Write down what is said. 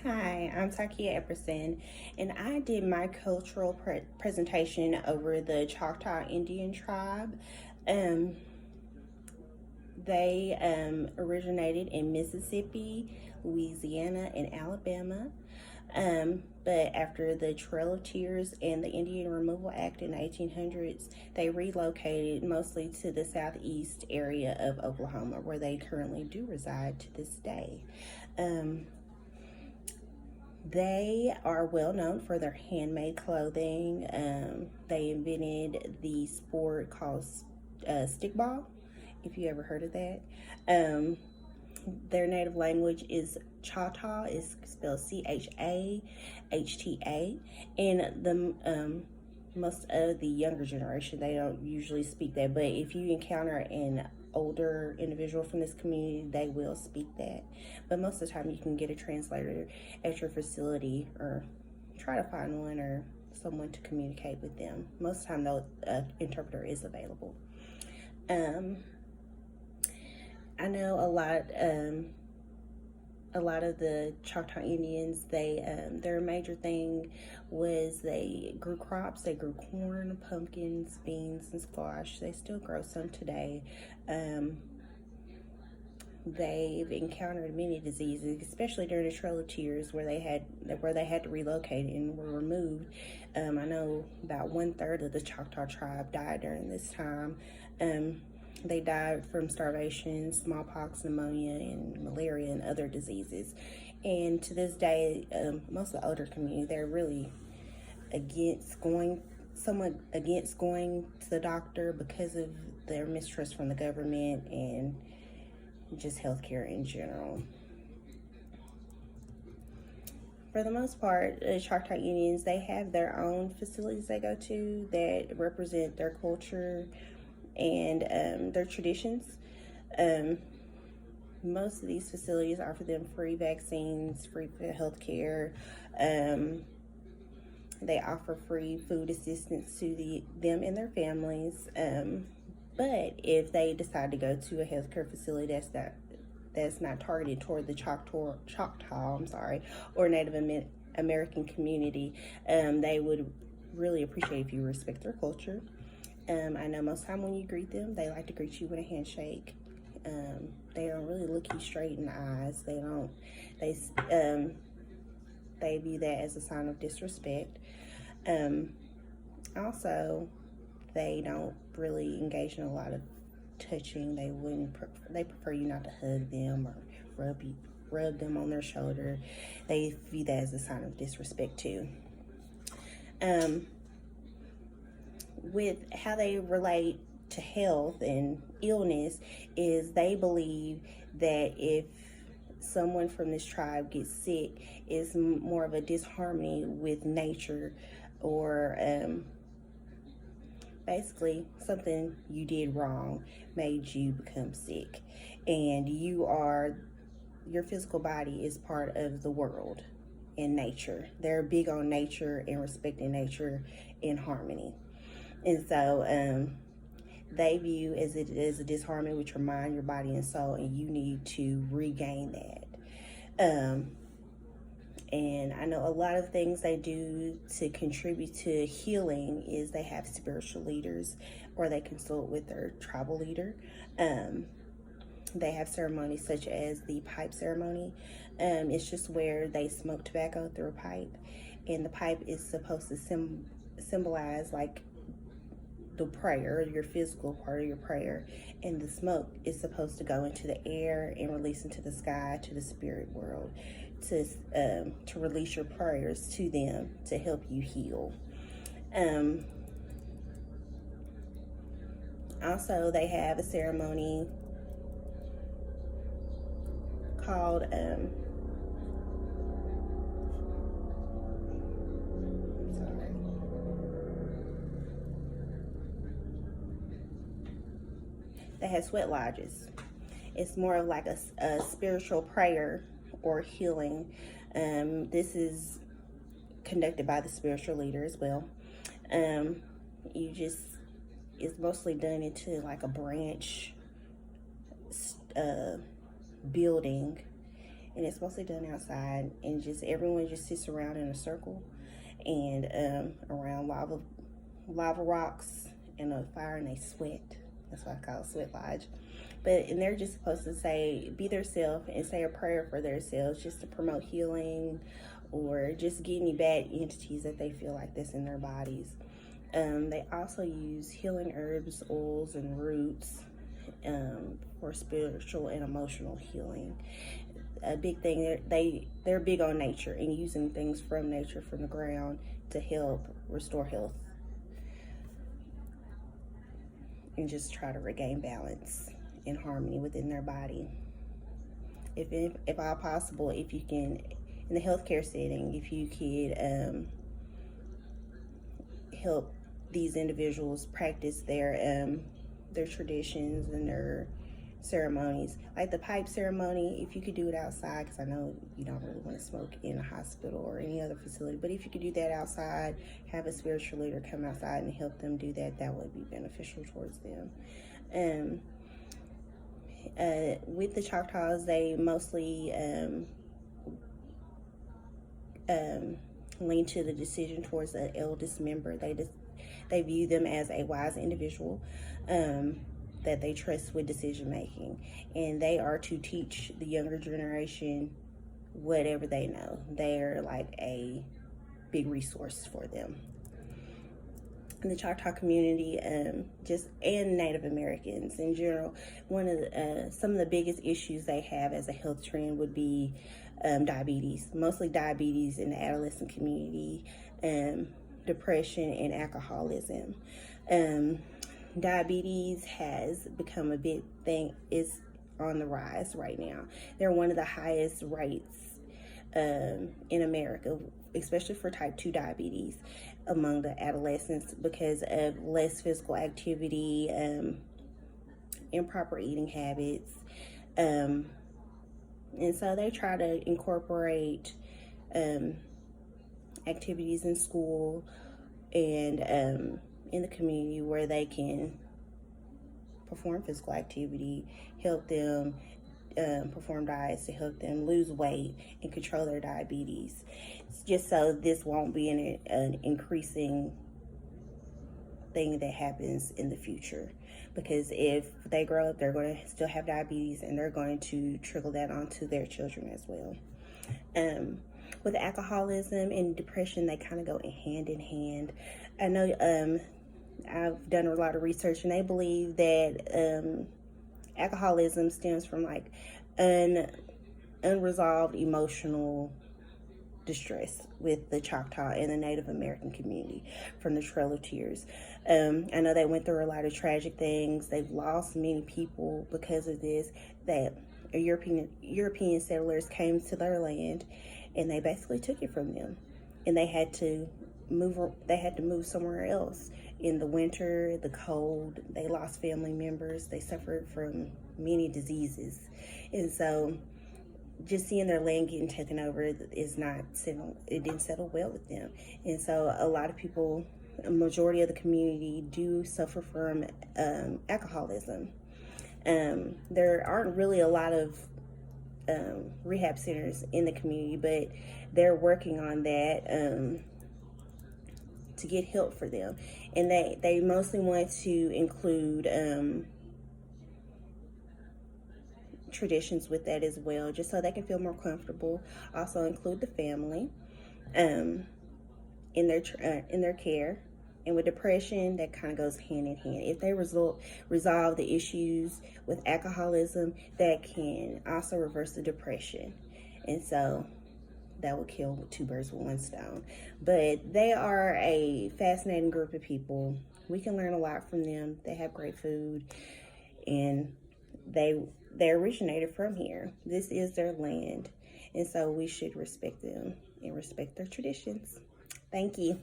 Hi, I'm Tykia Epperson, and I did my cultural presentation over the Choctaw Indian tribe. Um, they originated in Mississippi, Louisiana, and Alabama. But after the Trail of Tears and the Indian Removal Act in the 1800s, they relocated mostly to the southeast area of Oklahoma, where they currently do reside to this day. They are well known for their handmade clothing. They invented the sport called stickball, if you ever heard of that. Um, their native language is Choctaw, is spelled Chahta, and the most of the younger generation, they don't usually speak that, but if you encounter an older individual from this community, they will speak that. But most of the time you can get a translator at your facility, or try to find one or someone to communicate with them. Most of the time though, interpreter is available. I know a lot of the Choctaw Indians, their major thing was they grew crops. They grew corn, pumpkins, beans, and squash. They still grow some today. They've encountered many diseases, especially during the Trail of Tears, where they had to relocate and were removed. I know about 1/3 of the Choctaw tribe died during this time. They died from starvation, smallpox, pneumonia, and malaria, and other diseases. And to this day, most of the older community, they're really somewhat against going to the doctor because of their mistrust from the government and just healthcare in general. For the most part, the Choctaw Indians, they have their own facilities they go to that represent their culture and their traditions. Most of these facilities offer them free vaccines, free health care. They offer free food assistance to them and their families. But if they decide to go to a healthcare facility that's not targeted toward the Choctaw, or Native American community, they would really appreciate if you respect their culture. I know most time when you greet them, they like to greet you with a handshake. They don't really look you straight in the eyes. They view that as a sign of disrespect. Also, they don't really engage in a lot of touching. They prefer you not to hug them or rub them on their shoulder. They view that as a sign of disrespect too. With how they relate to health and illness is they believe that if someone from this tribe gets sick, it's more of a disharmony with nature, or basically something you did wrong made you become sick, and your physical body is part of the world and nature. They're big on nature and respecting nature in harmony. And so they view as it is a disharmony with your mind, your body, and soul, and you need to regain that. And I know a lot of things they do to contribute to healing is they have spiritual leaders, or they consult with their tribal leader. They have ceremonies such as the pipe ceremony. It's just where they smoke tobacco through a pipe, and the pipe is supposed to symbolize like the prayer, your physical part of your prayer, and the smoke is supposed to go into the air and release into the sky, to the spirit world, to release your prayers to them to help you heal. Also, they have a ceremony called they have sweat lodges. It's more of like a spiritual prayer or healing. This is conducted by the spiritual leader as well. It's mostly done into like a branch building, and it's mostly done outside, and just everyone just sits around in a circle and around lava rocks and a fire, and they sweat. That's why I call it sweat lodge. And they're just supposed to be themselves and say a prayer for themselves, just to promote healing or just get any bad entities that they feel like that's in their bodies. They also use healing herbs, oils, and roots for spiritual and emotional healing. A big thing, they're big on nature and using things from nature, from the ground, to help restore health and just try to regain balance and harmony within their body. If all possible, if you can, in the healthcare setting, if you could help these individuals practice their traditions and their ceremonies, like the pipe ceremony. If you could do it outside, because I know you don't really want to smoke in a hospital or any other facility, but if you could do that outside, have a spiritual leader come outside and help them do that, that would be beneficial towards them. With the Choctaws, they mostly lean to the decision towards the eldest member. They view them as a wise individual that they trust with decision making, and they are to teach the younger generation whatever they know. They're like a big resource for them. In the Choctaw community, and Native Americans in general, some of the biggest issues they have as a health trend would be diabetes, mostly diabetes in the adolescent community, depression, and alcoholism. Diabetes has become a big thing, is on the rise right now. They're one of the highest rates in America, especially for type 2 diabetes among the adolescents, because of less physical activity, improper eating habits. And so they try to incorporate activities in school and in the community where they can perform physical activity, help them perform diets to help them lose weight and control their diabetes, just so this won't be an increasing thing that happens in the future. Because if they grow up, they're going to still have diabetes, and they're going to trickle that onto their children as well. With alcoholism and depression, they kind of go hand in hand. I know I've done a lot of research, and they believe that alcoholism stems from like unresolved emotional distress with the Choctaw and the Native American community from the Trail of Tears. I know they went through a lot of tragic things. They've lost many people because of this, that European settlers came to their land and they basically took it from them, and they had to move somewhere else. In the winter, the cold, they lost family members, they suffered from many diseases, and so just seeing their land getting taken over it didn't settle well with them. And so a lot of people, a majority of the community, do suffer from alcoholism. There aren't really a lot of rehab centers in the community, but they're working on that to get help for them. And they mostly want to include traditions with that as well, just so they can feel more comfortable. Also include the family in their care. And with depression, that kind of goes hand in hand. If they resolve the issues with alcoholism, that can also reverse the depression. And so that will kill two birds with one stone. But they are a fascinating group of people. We can learn a lot from them. They have great food, and they originated from here. This is their land, and so we should respect them and respect their traditions. Thank you.